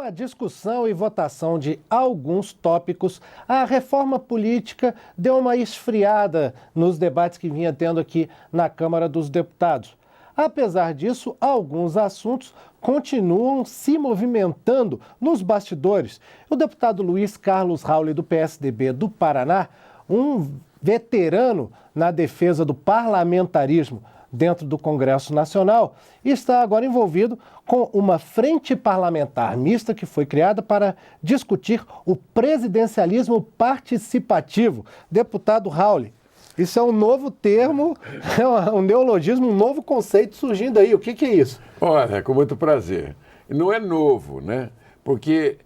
a discussão e votação de alguns tópicos, a reforma política deu uma esfriada nos debates que vinha tendo aqui na Câmara dos Deputados. Apesar disso, alguns assuntos continuam se movimentando nos bastidores. O deputado Luiz Carlos Rauli, do PSDB do Paraná, um veterano na defesa do parlamentarismo dentro do Congresso Nacional, está agora envolvido com uma frente parlamentar mista que foi criada para discutir o presidencialismo participativo. Deputado Rauli, isso é um novo termo, é um neologismo, um novo conceito surgindo aí. O que é isso? Olha, com muito prazer. Não é novo, né? Porque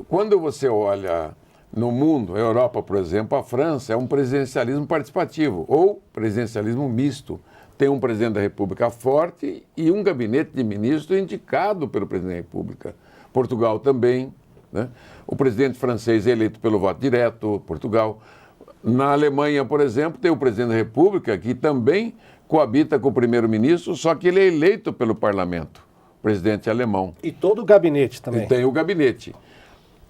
quando você olha no mundo, a Europa, por exemplo, a França é um presidencialismo participativo ou presidencialismo misto. Tem um presidente da República forte e um gabinete de ministros indicado pelo presidente da República. Portugal também, né? O presidente francês é eleito pelo voto direto, Portugal. Na Alemanha, por exemplo, tem o presidente da República que também coabita com o primeiro-ministro, só que ele é eleito pelo parlamento, o presidente alemão. E todo o gabinete também. E tem o gabinete.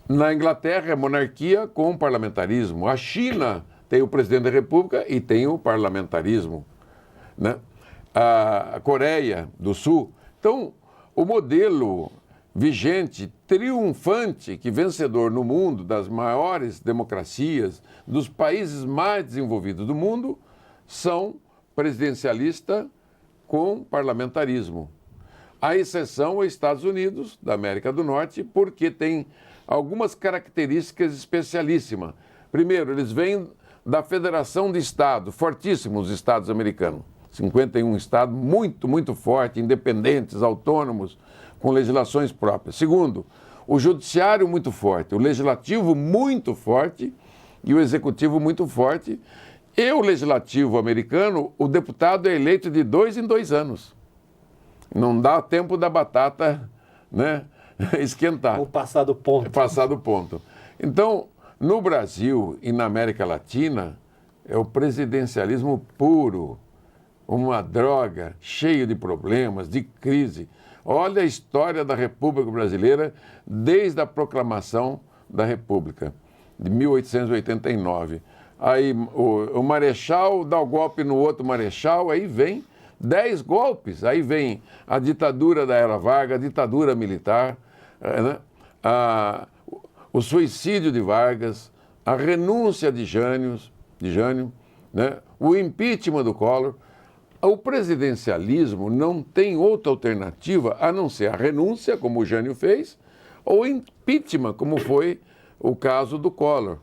Na Inglaterra é monarquia com parlamentarismo. A China tem o presidente da República e tem o parlamentarismo, né? A Coreia do Sul. Então, o modelo vigente, triunfante, que vencedor no mundo, das maiores democracias, dos países mais desenvolvidos do mundo, são presidencialista com parlamentarismo. A exceção é Estados Unidos, da América do Norte, porque tem algumas características especialíssimas. Primeiro, eles vêm da Federação de Estados, fortíssimos estados americanos. 51 estados muito, muito fortes, independentes, autônomos, com legislações próprias. Segundo, o judiciário muito forte, o legislativo muito forte e o executivo muito forte. E o legislativo americano, o deputado é eleito de 2 em 2 anos. Não dá tempo da batata, né, esquentar. Ou passar do ponto. Passar do ponto. Então, no Brasil e na América Latina, é o presidencialismo puro. Uma droga, cheio de problemas, de crise. Olha a história da República Brasileira desde a proclamação da República, de 1889. Aí o Marechal dá o golpe no outro Marechal, aí vem 10 golpes. Aí vem a ditadura da Era Vargas, a ditadura militar, né? O suicídio de Vargas, a renúncia de Jânio, né? O impeachment do Collor. O presidencialismo não tem outra alternativa a não ser a renúncia, como o Jânio fez, ou impeachment, como foi o caso do Collor.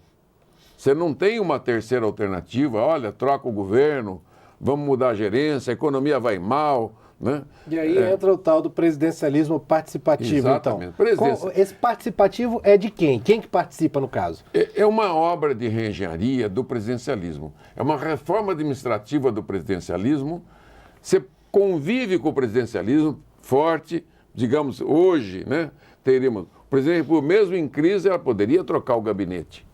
Você não tem uma terceira alternativa, olha, troca o governo, vamos mudar a gerência, a economia vai mal, né? E aí entra o tal do presidencialismo participativo. Exatamente. Então. Esse participativo é de quem? Quem que participa no caso? É uma obra de reengenharia do presidencialismo. É uma reforma administrativa do presidencialismo. Você convive com o presidencialismo forte, digamos, hoje, né? Teríamos, por exemplo, mesmo em crise, ela poderia trocar o gabinete.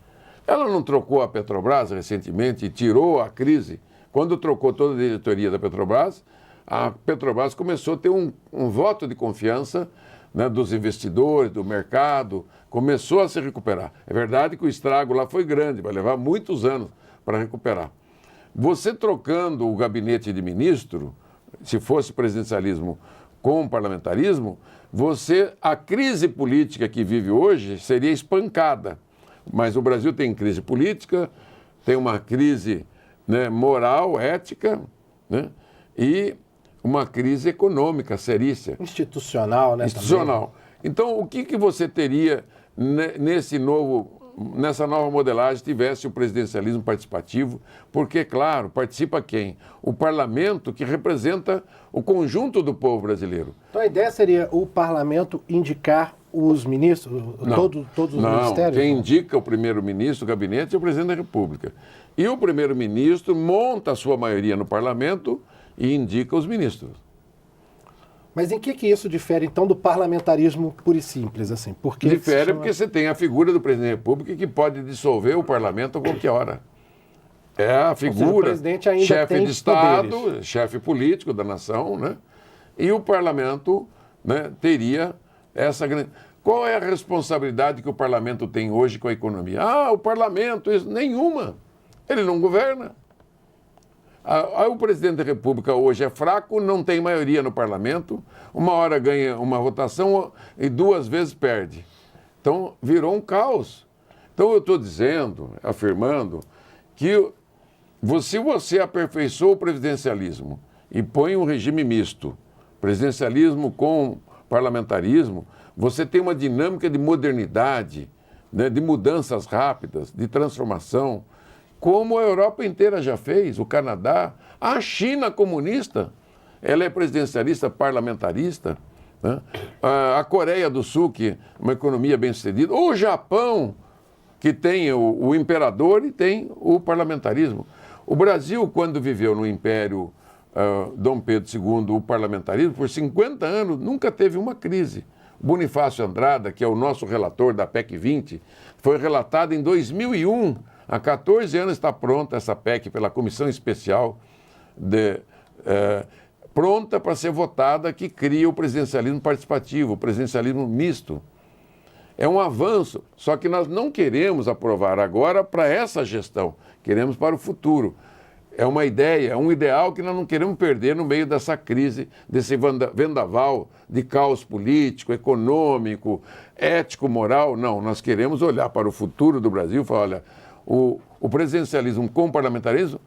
Ela não trocou a Petrobras recentemente e tirou a crise. Quando trocou toda a diretoria da Petrobras, a Petrobras começou a ter um voto de confiança, né, dos investidores, do mercado, começou a se recuperar. É verdade que o estrago lá foi grande, vai levar muitos anos para recuperar. Você trocando o gabinete de ministro, se fosse presidencialismo com parlamentarismo, a crise política que vive hoje seria espancada. Mas o Brasil tem crise política, tem uma crise, né, moral, ética, né, e uma crise econômica seríssima. Institucional, né? Institucional. Também. Então, o que você teria nessa nova modelagem tivesse o presidencialismo participativo? Porque, claro, participa quem? O parlamento, que representa o conjunto do povo brasileiro. Então a ideia seria o parlamento indicar os ministros, todos os ministérios? Quem indica o primeiro-ministro, o gabinete, é o presidente da República. E o primeiro-ministro monta a sua maioria no parlamento e indica os ministros. Mas em que isso difere, então, do parlamentarismo puro e simples, assim? Difere porque você tem a figura do presidente da República que pode dissolver o parlamento a qualquer hora. É a figura, chefe de Estado, chefe político da nação, né? E o parlamento, né, teria essa grande... Qual é a responsabilidade que o parlamento tem hoje com a economia? O parlamento, nenhuma. Ele não governa. O presidente da República hoje é fraco, não tem maioria no parlamento, uma hora ganha uma votação e 2 vezes perde. Então, virou um caos. Então, eu estou dizendo, afirmando, que se você aperfeiçoa o presidencialismo e põe um regime misto, presidencialismo com parlamentarismo, você tem uma dinâmica de modernidade, né, de mudanças rápidas, de transformação, como a Europa inteira já fez, o Canadá, a China comunista, ela é presidencialista, parlamentarista, né? A Coreia do Sul, que é uma economia bem-sucedida, o Japão, que tem o imperador e tem o parlamentarismo. O Brasil, quando viveu no Império Dom Pedro II, o parlamentarismo, por 50 anos, nunca teve uma crise. Bonifácio Andrada, que é o nosso relator da PEC 20, foi relatado em 2001. Há 14 anos está pronta essa PEC pela Comissão Especial, pronta para ser votada, que cria o presidencialismo participativo, o presidencialismo misto. É um avanço, só que nós não queremos aprovar agora para essa gestão, queremos para o futuro. É uma ideia, é um ideal que nós não queremos perder no meio dessa crise, desse vendaval de caos político, econômico, ético, moral. Não, nós queremos olhar para o futuro do Brasil e falar, olha, o presidencialismo com o parlamentarismo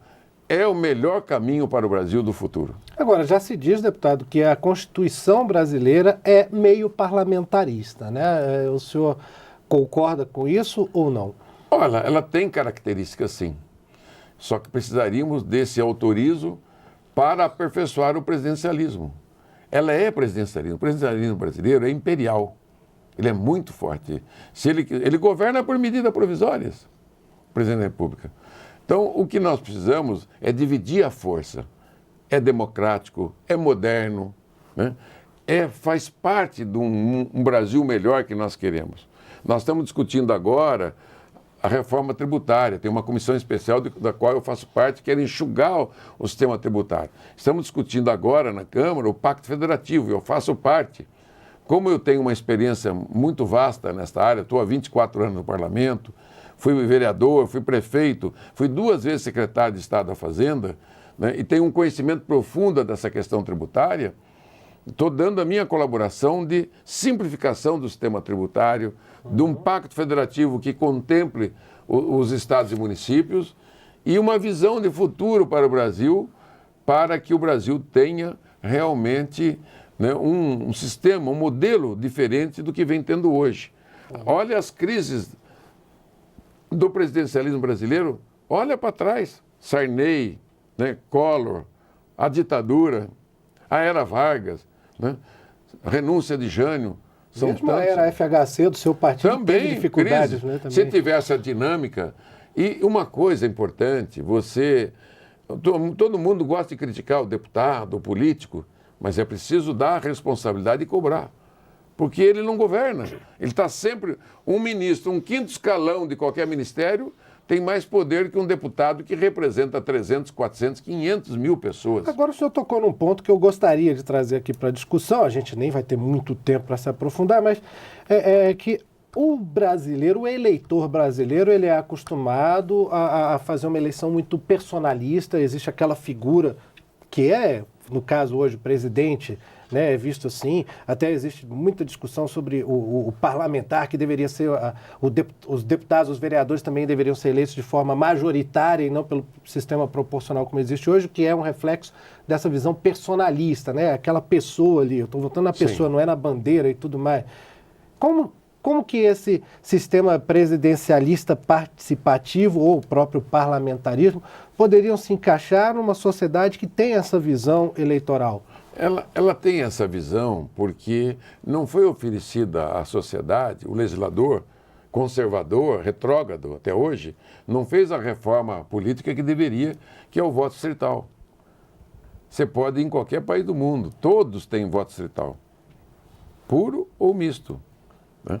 é o melhor caminho para o Brasil do futuro. Agora, já se diz, deputado, que a Constituição brasileira é meio parlamentarista, né? O senhor concorda com isso ou não? Olha, ela tem características, sim. Só que precisaríamos desse autorizo para aperfeiçoar o presidencialismo. Ela é presidencialismo. O presidencialismo brasileiro é imperial. Ele é muito forte. Ele governa por medidas provisórias, o presidente da República. Então, o que nós precisamos é dividir a força. É democrático, é moderno, né? Faz parte de um Brasil melhor que nós queremos. Nós estamos discutindo agora a reforma tributária. Tem uma comissão especial da qual eu faço parte, que quer enxugar o sistema tributário. Estamos discutindo agora na Câmara o Pacto Federativo, eu faço parte. Como eu tenho uma experiência muito vasta nesta área, estou há 24 anos no parlamento, fui vereador, fui prefeito, fui 2 vezes secretário de Estado da Fazenda, né, e tenho um conhecimento profundo dessa questão tributária, estou dando a minha colaboração de simplificação do sistema tributário, de um pacto federativo que contemple os estados e municípios e uma visão de futuro para o Brasil, para que o Brasil tenha realmente, né, um sistema, um modelo diferente do que vem tendo hoje. Olha as crises do presidencialismo brasileiro, olha para trás. Sarney, né, Collor, a ditadura, a era Vargas, né, a renúncia de Jânio. São mesmo tantos. Era a FHC do seu partido também teve dificuldades, crise, né? Também. Se tivesse a dinâmica. E uma coisa importante, todo mundo gosta de criticar o deputado, o político, mas é preciso dar a responsabilidade e cobrar. Porque ele não governa. Ele está sempre... Um ministro, um 5º escalão de qualquer ministério, tem mais poder que um deputado que representa 300, 400, 500 mil pessoas. Agora o senhor tocou num ponto que eu gostaria de trazer aqui para a discussão. A gente nem vai ter muito tempo para se aprofundar, mas é que o brasileiro, o eleitor brasileiro, ele é acostumado a fazer uma eleição muito personalista. Existe aquela figura que é, no caso hoje, o presidente, né, é visto assim. Até existe muita discussão sobre o parlamentar, que deveria ser, os deputados, os vereadores também deveriam ser eleitos de forma majoritária e não pelo sistema proporcional como existe hoje, que é um reflexo dessa visão personalista, né? Aquela pessoa ali, eu estou votando na pessoa, não é na bandeira e tudo mais. Como que esse sistema presidencialista participativo ou o próprio parlamentarismo poderiam se encaixar numa sociedade que tem essa visão eleitoral? Ela tem essa visão porque não foi oferecida à sociedade, o legislador conservador, retrógrado até hoje, não fez a reforma política que deveria, que é o voto distrital. Você pode ir em qualquer país do mundo, todos têm voto distrital, puro ou misto, né?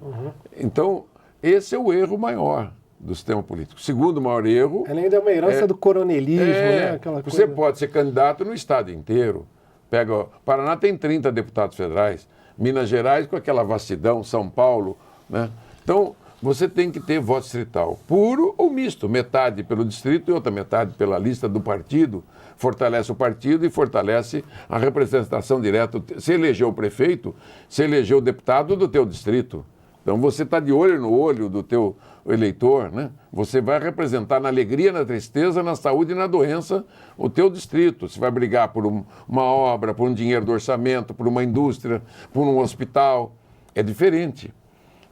Então, esse é o erro maior do sistema político. O segundo maior erro... Ela ainda é uma herança do coronelismo, né? Aquela você coisa... pode ser candidato no estado inteiro. Pega, Paraná tem 30 deputados federais, Minas Gerais com aquela vastidão, São Paulo, né? Então, você tem que ter voto distrital puro ou misto, metade pelo distrito e outra metade pela lista do partido. Fortalece o partido e fortalece a representação direta. Se elegeu o prefeito, se elegeu o deputado do teu distrito. Então você está de olho no olho do teu eleitor, né? Você vai representar na alegria, na tristeza, na saúde e na doença o teu distrito. Você vai brigar por uma obra, por um dinheiro do orçamento, por uma indústria, por um hospital. É diferente.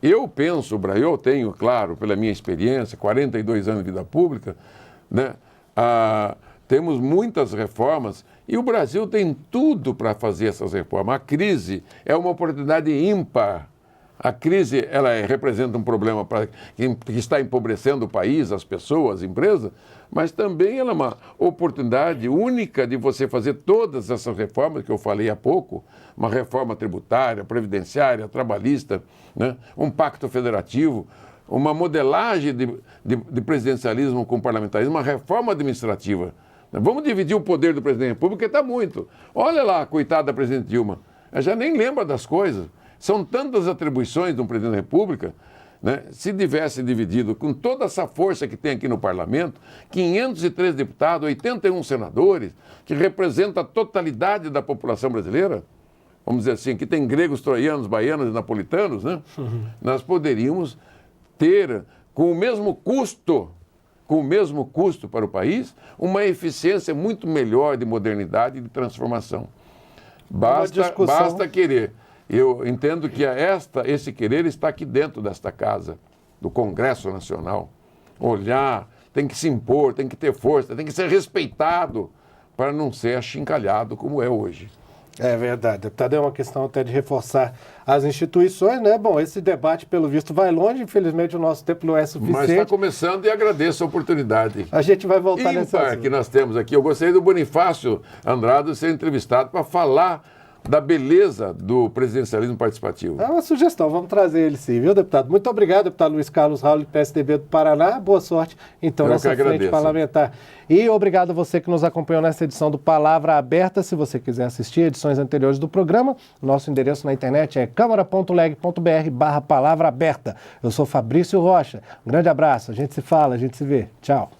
Eu penso, eu tenho, claro, pela minha experiência, 42 anos de vida pública, né? Temos muitas reformas e o Brasil tem tudo para fazer essas reformas. A crise é uma oportunidade ímpar. A crise representa um problema que está empobrecendo o país, as pessoas, as empresas, mas também ela é uma oportunidade única de você fazer todas essas reformas que eu falei há pouco, uma reforma tributária, previdenciária, trabalhista, né? Um pacto federativo, uma modelagem de presidencialismo com parlamentarismo, uma reforma administrativa. Vamos dividir o poder do presidente da República, que está muito. Olha lá, coitada da presidente Dilma, ela já nem lembra das coisas. São tantas atribuições de um presidente da República, né? Se tivesse dividido com toda essa força que tem aqui no parlamento, 503 deputados, 81 senadores, que representa a totalidade da população brasileira, vamos dizer assim, que tem gregos, troianos, baianos e napolitanos, né? Nós poderíamos ter, com o mesmo custo para o país, uma eficiência muito melhor de modernidade e de transformação. Basta querer. Eu entendo que esse querer está aqui dentro desta casa, do Congresso Nacional. Olhar, tem que se impor, tem que ter força, tem que ser respeitado para não ser achincalhado como é hoje. É verdade, deputado, é uma questão até de reforçar as instituições, né? Bom, esse debate, pelo visto, vai longe, infelizmente o nosso tempo não é suficiente. Mas está começando e agradeço a oportunidade. A gente vai voltar nesse assunto que nós temos aqui. Eu gostaria do Bonifácio Andrade ser entrevistado para falar da beleza do presidencialismo participativo. É uma sugestão, vamos trazer ele sim, viu, deputado? Muito obrigado, deputado Luiz Carlos Raul, PSDB do Paraná. Boa sorte, então, nessa frente parlamentar. E obrigado a você que nos acompanhou nessa edição do Palavra Aberta. Se você quiser assistir edições anteriores do programa, nosso endereço na internet é câmara.leg.br/palavra aberta. Eu sou Fabrício Rocha. Um grande abraço, a gente se fala, a gente se vê. Tchau.